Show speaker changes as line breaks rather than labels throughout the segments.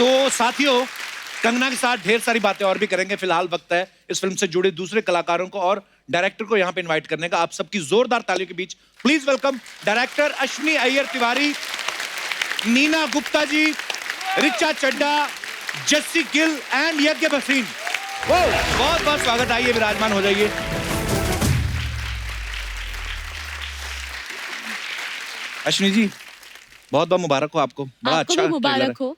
तो साथियों, कंगना के साथ ढेर सारी बातें और भी करेंगे। फिलहाल वक्त है इस फिल्म से जुड़े दूसरे कलाकारों को और डायरेक्टर को यहाँ पे इनवाइट करने का। आप सबकी जोरदार तालियों के बीच please welcome director Ashwini Iyer Tiwari, Neena Gupta ji, Richa Chadha, Jassie Gill and Yagya Bhasin. बहुत बहुत स्वागत। आइए विराजमान हो जाइए। अश्विनी जी, बहुत बहुत मुबारक हो आपको। बड़ा
आपको
अच्छा
भी मुबारक हो।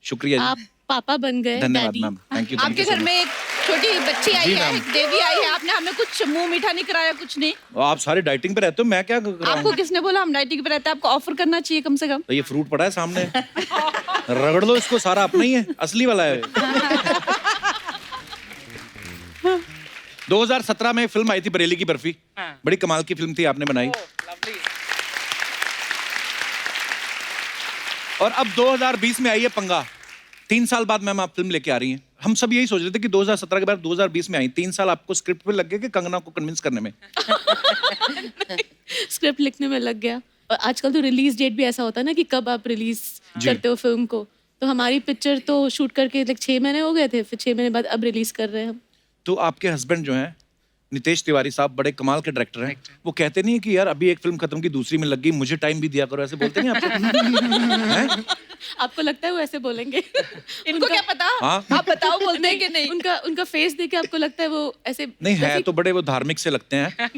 शुक्रिया जी।
आप पापा बन गए।
धन्यवाद मैम, थैंक यू।
आपके घर में एक छोटी बच्ची आई है, एक देवी आई है, आपने हमें कुछ मुंह मीठा नहीं कराया, कुछ नहीं।
आप सारे डाइटिंग पे रहते हो, मैं क्या कर रहा हूँ?
आपको किसने बोला हम डाइटिंग पे रहते हैं? आपको ऑफर करना चाहिए कम से कम।
तो ये फ्रूट पड़ा है सामने, रगड़ लो इसको, सारा अपना ही है, असली वाला है। 2017 में फिल्म आई थी बरेली की बर्फी। बड़ी कमाल की फिल्म थी, आपने बनाई। और अब 2020 में आई है पंगा। 3 साल बाद मैम आप फिल्म लेके आ रही हैं। हम सब यही सोच रहे थे कि 2017 के बाद 2020 में आई। 3 साल आपको स्क्रिप्ट पे लग गए कि कंगना को कन्विंस करने में?
स्क्रिप्ट लिखने में लग गया। और आजकल तो रिलीज डेट भी ऐसा होता है ना कि कब आप रिलीज करते हो फिल्म को। तो हमारी पिक्चर तो शूट करके 6 महीने हो गए थे, फिर 6 महीने बाद अब रिलीज कर रहे हैं हम।
तो आपके हस्बैंड जो हैं नितेश तिवारी साहब, बड़े कमाल के डायरेक्टर हैं। वो कहते नहीं है कि यार अभी एक फिल्म खत्म की दूसरी में लग गई, मुझे टाइम भी दिया करो, ऐसे बोलते नहीं आपको? हैं?
आपको लगता है वो ऐसे बोलेंगे?
इनको क्या पता?
हाँ?
आप बताओ, बोलते हैं कि नहीं?
उनका फेस देख के आपको लगता है वो ऐसे?
नहीं है तो बड़े वो धार्मिक से लगते हैं।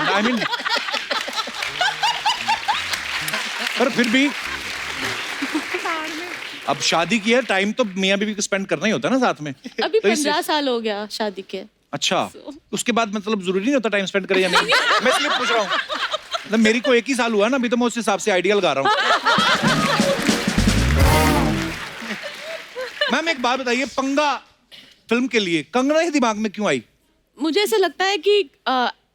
आई मीन, पर फिर भी अब शादी की है, टाइम तो मियां बीवी को स्पेंड करना ही होता है ना साथ में।
अभी
तो
15 साल हो गया शादी के।
अच्छा, उसके बाद मतलब जरूरी नहीं होता टाइम स्पेंड करे या नहीं? मैं इसलिए पूछ रहा हूँ, मतलब मेरी को 1 ही साल हुआ ना अभी, तो मैं उस हिसाब से आइडियल गा रहा हूँ। मैम एक बात बताइए, पंगा फिल्म के लिए कंगना ही दिमाग में क्यों आई?
मुझे ऐसा लगता है कि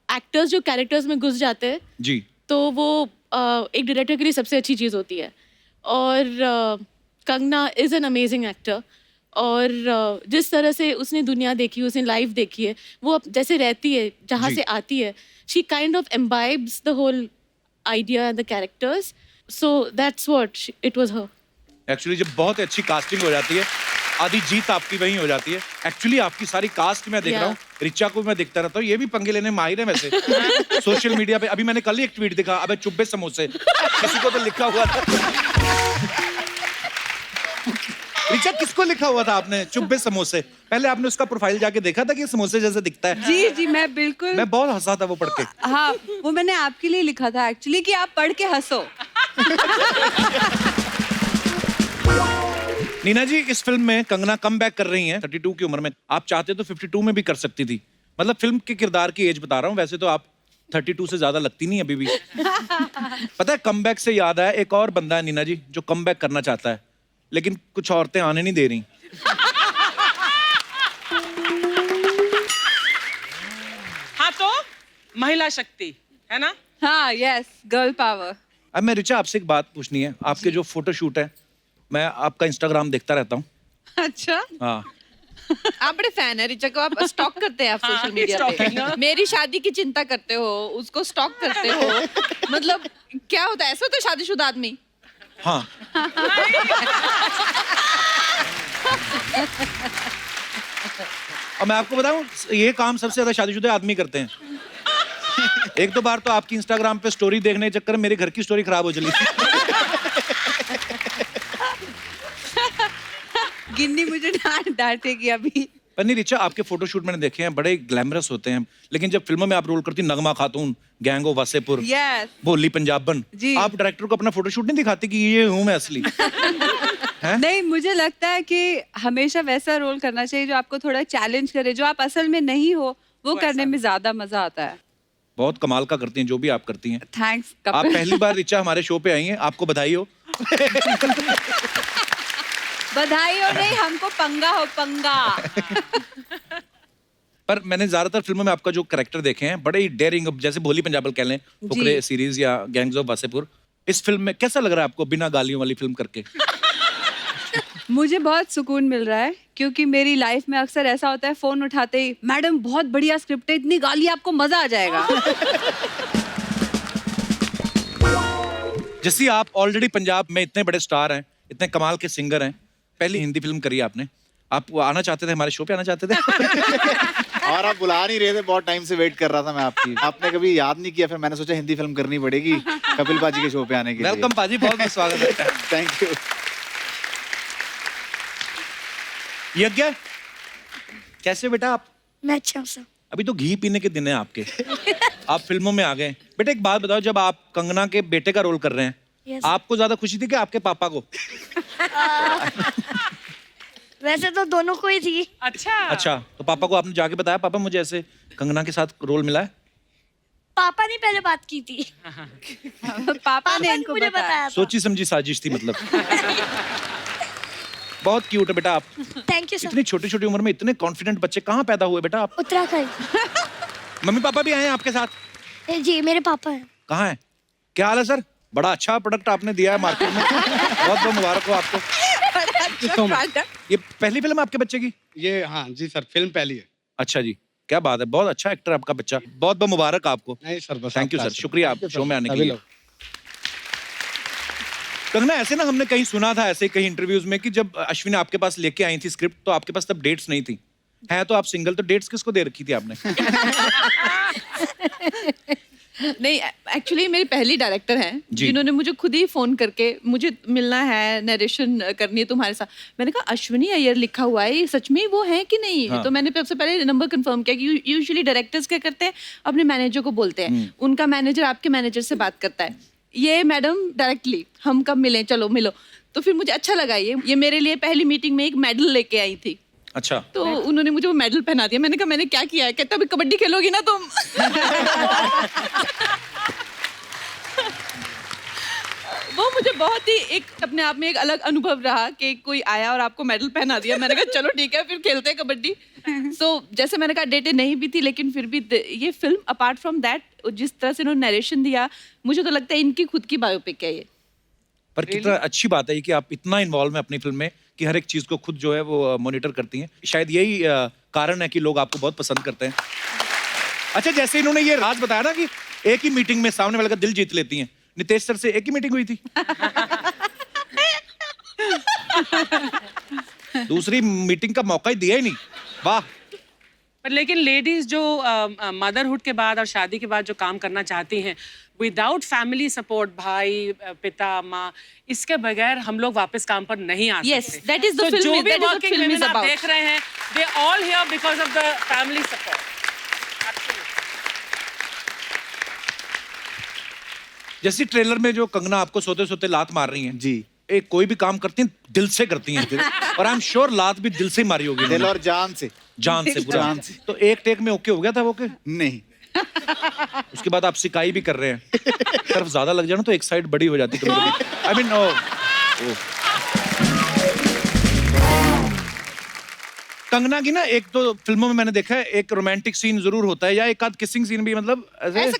एक्टर्स जो कैरेक्टर्स में घुस जाते हैं
जी,
तो वो एक डायरेक्टर के लिए सबसे अच्छी चीज़ होती है। और Kangana is an amazing actor. और जिस तरह से उसने दुनिया देखी, उसने लाइफ देखी है, वो जैसे रहती है, जहाँ
जी।
से आती है, she kind of imbibes the whole idea and the characters. So that's what it was her.
Actually जब बहुत अच्छी कास्टिंग हो जाती है, आधी जीत आपकी वहीं हो जाती है। एक्चुअली आपकी सारी कास्ट मैं देख रहा हूँ, रिचा को मैं देखता रहता हूँ, ये भी पंगे लेने में माहिर है वैसे। सोशल मीडिया पे अभी मैंने कल ही एक ट्वीट देखा, अबे चुब्बे समोसे, किसी को तो लिखा हुआ था। रिचा, किसको लिखा हुआ था आपने चुब्बे समोसे? पहले आपने उसका प्रोफाइल जाके देखा था कि समोसे जैसे दिखता है?
जी जी, मैं बिल्कुल।
मैं बहुत हंसा था वो पढ़ के।
हाँ, वो मैंने आपके लिए लिखा था एक्चुअली कि आप पढ़ के हंसो।
नीना जी, इस फिल्म में कंगना कम बैक कर रही हैं 32 की उम्र में। आप चाहते तो 52 में भी कर सकती थी। मतलब फिल्म के किरदार की एज बता रहा हूँ, वैसे तो आप 32 से ज्यादा लगती नहीं अभी भी। पता है, कम बैक से याद आया, एक और बंदा है नीना जी जो कम बैक करना चाहता है, लेकिन कुछ औरतें आने नहीं दे रही।
हाँ, तो महिला शक्ति है ना?
हाँ, यस, गर्ल पावर।
अब मैं रिचा आपसे एक बात पूछनी है। आपके जो फोटोशूट है, मैं आपका इंस्टाग्राम देखता रहता हूँ।
अच्छा,
हाँ,
आप बड़े फैन है रिचा को, आप स्टॉक करते हैं आप
हाँ,
सोशल मीडिया
stalking,
पे।
हाँ।
मेरी शादी की चिंता करते हो, उसको स्टॉक करते हो। मतलब क्या होता है, ऐसा होता है शादीशुदा आदमी?
हाँ। और मैं आपको बताऊं, ये काम सबसे ज्यादा शादीशुदा आदमी करते हैं। एक दो बार तो आपकी इंस्टाग्राम पे स्टोरी देखने के चक्कर में मेरे घर की स्टोरी खराब हो चली थी।
गिन्नी मुझे डांटेगी अभी।
पर नहीं रिचा, आपके फोटोशूट मैंने देखे हैं, बड़े ग्लैमरस होते हैं, लेकिन जब फिल्मों में आप रोल करती, नगमा खातून, गैंग ऑफ वासेपुर,
यस
भोली पंजाबन,
जी।
आप डायरेक्टर को अपना फोटोशूट नहीं दिखाती कि ये हूं मैं असली?
नहीं, मुझे लगता है कि हमेशा वैसा रोल करना चाहिए जो आपको थोड़ा चैलेंज करे, जो आप असल में नहीं हो वो करने में ज्यादा मजा आता है।
बहुत कमाल का करती हैं जो भी आप करती हैं।
थैंक्स
आप पहली बार रिचा हमारे शो पे आई हैं, आपको बधाई हो।
बधाई हो नहीं, हमको पंगा हो, पंगा।
पर मैंने ज्यादातर फिल्मों में आपका जो कैरेक्टर देखे हैं, बड़े ही डेयरिंग, जैसे भोली पंजाबल कह लें, फुकरे सीरीज या गैंग्स ऑफ वासेपुर। इस फिल्म में कैसा लग रहा है आपको बिना गालियों वाली फिल्म करके?
मुझे बहुत सुकून मिल रहा है, क्योंकि मेरी लाइफ में अक्सर ऐसा होता है, फोन उठाते ही मैडम बहुत बढ़िया स्क्रिप्ट है, इतनी गाली आपको मजा आ जाएगा।
जैसे आप ऑलरेडी पंजाब में इतने बड़े स्टार हैं, इतने कमाल के सिंगर हैं, पहली हिंदी फिल्म करी आपने, आप आना चाहते थे, हमारे शो पे आना चाहते थे?
और आप बुला नहीं रहे थे, बहुत टाइम से वेट कर रहा था मैं आपकी, आपने कभी याद नहीं किया, फिर मैंने सोचा हिंदी फिल्म करनी पड़ेगी कपिल पाजी के शो पे आने के लिए।
वेलकम पाजी, बहुत बहुत स्वागत है।
Thank you.
यज्ञ, कैसे बेटा आप?
मैं अच्छा हूँ सर।
अभी तो घी पीने के दिन है आपके, आप फिल्मों में आ गए। बेटा एक बात बताओ, जब आप कंगना के बेटे का रोल कर रहे हैं,
Yes.
आपको ज्यादा खुशी थी कि आपके पापा को?
वैसे तो दोनों को ही थी।
अच्छा
अच्छा, तो पापा को आपने जाके बताया, पापा मुझे ऐसे कंगना के साथ रोल मिला है?
पापा ने पहले बात की थी।
पापा ने इनको
मुझे
बताया।
बताया था।
सोची समझी साजिश थी मतलब। बहुत क्यूट है बेटा आप।
Thank you sir.
इतनी छोटी छोटी उम्र में इतने कॉन्फिडेंट बच्चे कहाँ पैदा हुए बेटा आप?
उत्तराखंड।
मम्मी पापा भी आए हैं आपके साथ?
जी मेरे पापा हैं।
कहाँ है? क्या हाल है सर? बड़ा अच्छा प्रोडक्ट आपने दिया है मार्केट में, बहुत बहुत मुबारक हो आपको। ये पहली फिल्म है आपके बच्चे की?
ये हाँ जी सर, फिल्म पहली है।
अच्छा जी, क्या बात है, बहुत अच्छा एक्टर है आपका बच्चा, बहुत बहुत मुबारक आपको।
नहीं सर, बस
थैंक यू
आपका
सर, शुक्रिया आप शो में आने के
सभी
लिए।
लोग।
कंगना, ऐसे ना हमने कहीं सुना था, ऐसे कहीं इंटरव्यूज में, कि जब अश्विनी आपके पास लेके आई थी स्क्रिप्ट, तो आपके पास तब डेट्स नहीं थी। है तो आप सिंगल, तो डेट्स किसको दे रखी थी आपने?
नहीं, एक्चुअली मेरी पहली डायरेक्टर हैं
जी।
जिन्होंने मुझे खुद ही फोन करके मुझे मिलना है, नरेशन करनी है तुम्हारे साथ। मैंने कहा अश्विनी अय्यर लिखा हुआ है, ये सच में वो है कि नहीं?
हाँ।
तो मैंने सबसे पहले नंबर कंफर्म किया कि यूजुअली डायरेक्टर्स क्या करते हैं, अपने मैनेजर को बोलते हैं, उनका मैनेजर आपके मैनेजर से बात करता है। ये मैडम डायरेक्टली, हम कब मिले, चलो मिलो। तो फिर मुझे अच्छा लगा, ये मेरे लिए पहली मीटिंग में एक मेडल लेके आई थी।
अच्छा,
तो उन्होंने मुझे वो मेडल पहना दिया। मैंने कहा मैंने क्या किया है? कहता अभी कबड्डी खेलोगी ना तुम। वो मुझे बहुत ही एक अपने आप में एक अलग अनुभव रहा कि कोई आया और आपको मेडल पहना दिया। मैंने कहा चलो ठीक है, फिर खेलते हैं कबड्डी। सो जैसे मैंने कहा डेटें नहीं भी थी, लेकिन फिर भी ये फिल्म अपार्ट फ्रॉम दैट, जिस तरह से इन्होंने नरेशन दिया, मुझे तो लगता है इनकी खुद की बायोपिक है ये।
पर कितना अच्छी बात है ये कि आप इतना इन्वॉल्व हैं अपनी फिल्म में कि हर एक चीज को खुद जो है वो मॉनिटर करती हैं। शायद यही कारण है कि लोग आपको बहुत पसंद करते हैं। अच्छा, जैसे इन्होंने ये राज बताया ना कि एक ही मीटिंग में सामने वाले का दिल जीत लेती हैं, नितेश सर से एक ही मीटिंग हुई थी? दूसरी मीटिंग का मौका ही दिया ही नहीं। वाह।
पर लेकिन लेडीज जो मदरहुड के बाद और शादी के बाद जो काम करना चाहती हैं, विदाउट फैमिली सपोर्ट, भाई पिता माँ, इसके बगैर हम लोग वापस काम पर नहीं आ सकते।
Yes, that is the film,
जो भी
that is what
working
film is
women आप
about.
देख रहे हैं, they all here because of the family support.
जैसे ट्रेलर में जो कंगना आपको सोते सोते लात मार रही हैं,
जी,
एक कोई भी काम करती हैं दिल से करती हैं और आई एम श्योर लात भी दिल से ही मारी होगी
दिल
इन्होंने।
और जान से।
जान से पूरा।
जान से।
तो एक टेक में ओके हो गया था वो के?
नहीं,
उसके बाद आप सिकाई भी कर रहे हैं। तरफ ज्यादा लग जाए ना तो एक साइड बड़ी हो जाती है। आई मीन कंगना की ना एक दो फिल्मों में मैंने देखा है, एक रोमांटिक सीन जरूर होता है या एक आध किसिंग सीन भी, मतलब ऐसे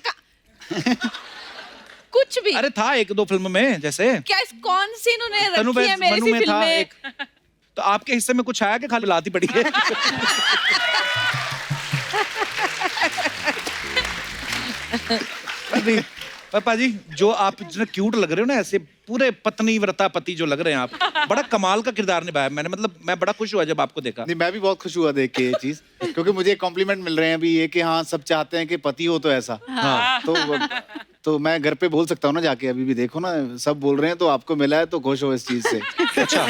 कुछ भी।
अरे था एक दो फिल्मों में, जैसे
क्या कौन सी इन्होंने
तनु
रखी है मेरी
मनु
सी
में था
फिल्में?
एक। तो आपके हिस्से में कुछ आया कि खाली लाती पड़ी है? नहीं, पापा जी जो आप इतने क्यूट लग रहे हो ना, ऐसे पूरे पत्नी व्रता पति जो लग रहे हैं आप, बड़ा कमाल का किरदार निभाया मैंने, मतलब मैं बड़ा खुश हुआ जब आपको देखा।
नहीं, मैं भी बहुत खुश हुआ देख के ये चीज, क्योंकि मुझे कॉम्प्लीमेंट मिल रहे हैं अभी ये कि हाँ सब चाहते हैं कि पति हो तो ऐसा।
हाँ।
तो मैं घर पे बोल सकता हूँ ना जाके, अभी भी देखो ना सब बोल रहे हैं, तो आपको मिला है तो खुश हो इस चीज से।
अच्छा,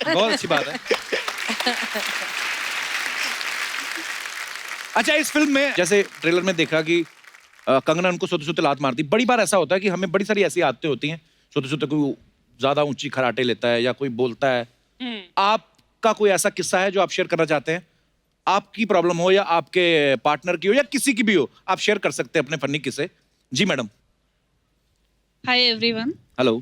बहुत अच्छी बात है। अच्छा, इस फिल्म में जैसे ट्रेलर में देखा कि कंगना उनको सोते सोते लात मारती। बड़ी बार ऐसा होता है कि हमें बड़ी सारी ऐसी आदतें होती हैं, सोते सोते कोई ज्यादा ऊंची खराटे लेता है या कोई बोलता है। आपका कोई ऐसा किस्सा है जो आप शेयर करना चाहते हैं? आपकी प्रॉब्लम हो या आपके पार्टनर की हो या किसी की भी हो, आप शेयर कर सकते हैं अपने फनी किस्से। जी मैडम।
हाय एवरीवन,
हेलो,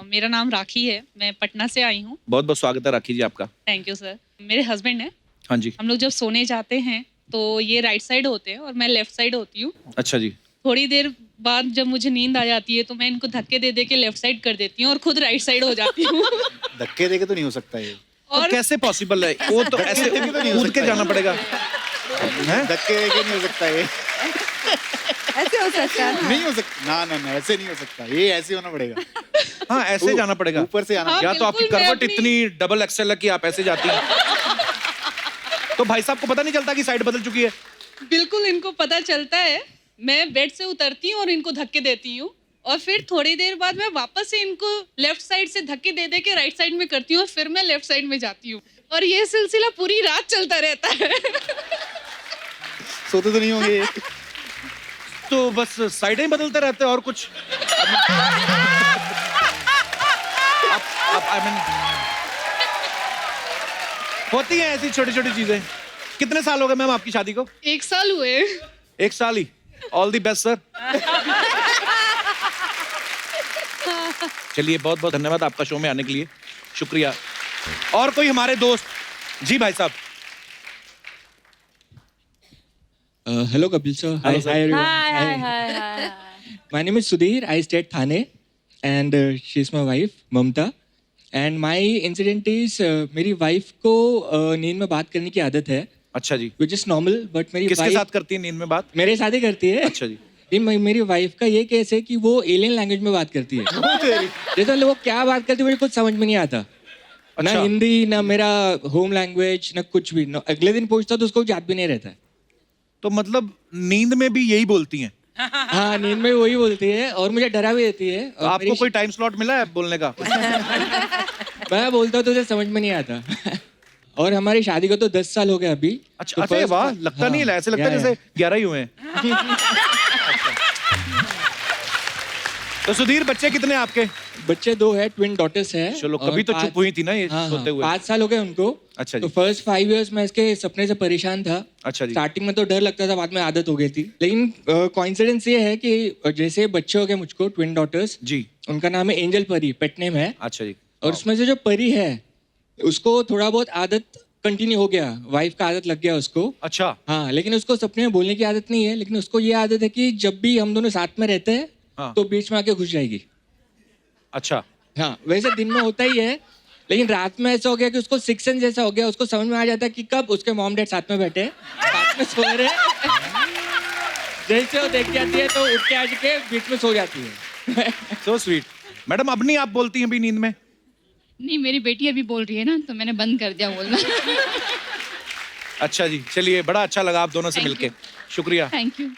मेरा नाम राखी है, मैं पटना से आई हूँ।
बहुत बहुत स्वागत है राखी जी आपका।
Thank you sir. मेरे हस्बैंड हैं,
हाँ जी।
हम लोग जब सोने जाते हैं तो ये राइट साइड होते हैं और मैं लेफ्ट साइड होती हूँ।
अच्छा जी।
थोड़ी देर बाद जब मुझे नींद आ जाती है तो मैं इनको धक्के दे दे के लेफ्ट साइड कर देती हूँ और खुद राइट साइड हो जाती हूँ।
धक्के देके तो नहीं हो सकता ये।
और कैसे पॉसिबल है? वो तो ऐसे
धक्के देके तो नहीं हो
कूद के
सकता
जाना
है।
पड़ेगा। हैं?
धक्के देके नहीं हो सकता ये।
ऐसे हो सकता है।
नहीं हो सकता, ना ना ना, ऐसे नहीं हो सकता, ये ऐसे होना पड़ेगा।
हाँ ऐसे जाना पड़ेगा।
ऊपर से आना
हाँ,
या तो आपकी
बिल्कुल, मैं
करवट
अपनी-
इतनी डबल एक्सेल है कि आप ऐसे जाती हैं। तो भाई साहब को पता नहीं चलता कि साइड बदल चुकी है?
बिल्कुल इनको पता चलता है। मैं बेड से उतरती हूँ और इनको धक्के देती हूँ और फिर थोड़ी देर बाद मैं वापस से इनको लेफ्ट साइड से धक्के दे दे के राइट साइड में करती हूँ और फिर मैं लेफ्ट साइड में जाती हूँ और ये सिलसिला पूरी रात चलता रहता है।
सोते तो नहीं होंगे?
तो बस साइडें ही बदलते रहते हैं और कुछ आई मीन होती हैं ऐसी छोटी छोटी चीजें। कितने साल हो गए मैम आपकी शादी को?
1 साल हुए।
1 साल ही। All the best sir. चलिए बहुत बहुत धन्यवाद आपका शो में आने के लिए, शुक्रिया। और कोई हमारे दोस्त? जी भाई साहब।
Hello Kapil sir. Hi everyone.
Hi.
My name is Sudhir. I stay at Thane, and she's my wife Mamta. And my incident is मेरी wife को नींद में बात करने की आदत है,
अच्छा जी।
which is normal. But मेरी
किसके
wife
साथ करती है नींद में बात?
मेरे साथ ही करती है।
अच्छा जी।
लेकिन मेरी वाइफ का ये केस है कि वो एलियन लैंग्वेज में बात करती है। जैसे वो क्या बात करती है मुझे कुछ समझ में नहीं आता। ना
अच्छा।
हिंदी, ना मेरा होम लैंग्वेज, ना कुछ भी। ना अगले दिन पूछता तो उसको याद भी नहीं रहता है।
तो मतलब नींद में भी यही बोलती हैं?
हाँ, नींद में वही बोलती है और मुझे डरा भी देती है।
तो आपको कोई टाइम स्लॉट मिला है बोलने का?
मैं बोलता हूँ तो उसे समझ में नहीं आता। और हमारी शादी को तो 10 साल हो गए अभी।
अच्छा
तो
अच्छा,
first-
वाह, लगता नहीं है, ऐसे लगता है
या,
जैसे 11 ही हुए हैं। तो सुधीर बच्चे कितने आपके?
बच्चे 2 है, ट्विन डॉटर्स है।
चलो
और
कभी तो
5
चुप हुई थी ना ये
हाँ,
सोते हुए।
5 साल हो गए उनको।
अच्छा
तो
जी।
फर्स्ट 5 इयर्स मैं इसके सपने से परेशान था।
अच्छा जी।
स्टार्टिंग में तो डर लगता था, बाद में आदत हो गई थी। लेकिन कोइंसिडेंस ये है कि जैसे बच्चे हो गए मुझको, ट्विन डॉटर्स,
जी।
उनका नाम है एंजल परी, पेट नेम है।
अच्छा जी।
और उसमें से जो परी है उसको थोड़ा बहुत आदत कंटिन्यू हो गया, वाइफ का आदत लग गया उसको।
अच्छा।
हाँ, लेकिन उसको सपने में बोलने की आदत नहीं है। लेकिन उसको ये आदत है कि जब भी हम दोनों साथ में रहते हैं
हाँ।
तो बीच में आके घुस जाएगी।
अच्छा।
हाँ, वैसे दिन में होता ही है, लेकिन रात में ऐसा हो गया कि उसको 6 सेंस जैसा हो गया। उसको समझ में आ जाता है कि कब उसके मॉम डैड साथ में बैठे हैं, साथ में सो रहे हैं। जैसे वो देख जाती है तो उठ के आ के बीच में सो जाती है।
So sweet. मैडम अब नहीं आप बोलती हैं अभी नींद में?
नहीं, मेरी बेटी अभी बोल रही है ना, तो मैंने बंद कर दिया बोलना।
अच्छा जी, चलिए बड़ा अच्छा लगा आप दोनों से
Thank
मिलके,
you.
शुक्रिया।
Thank you.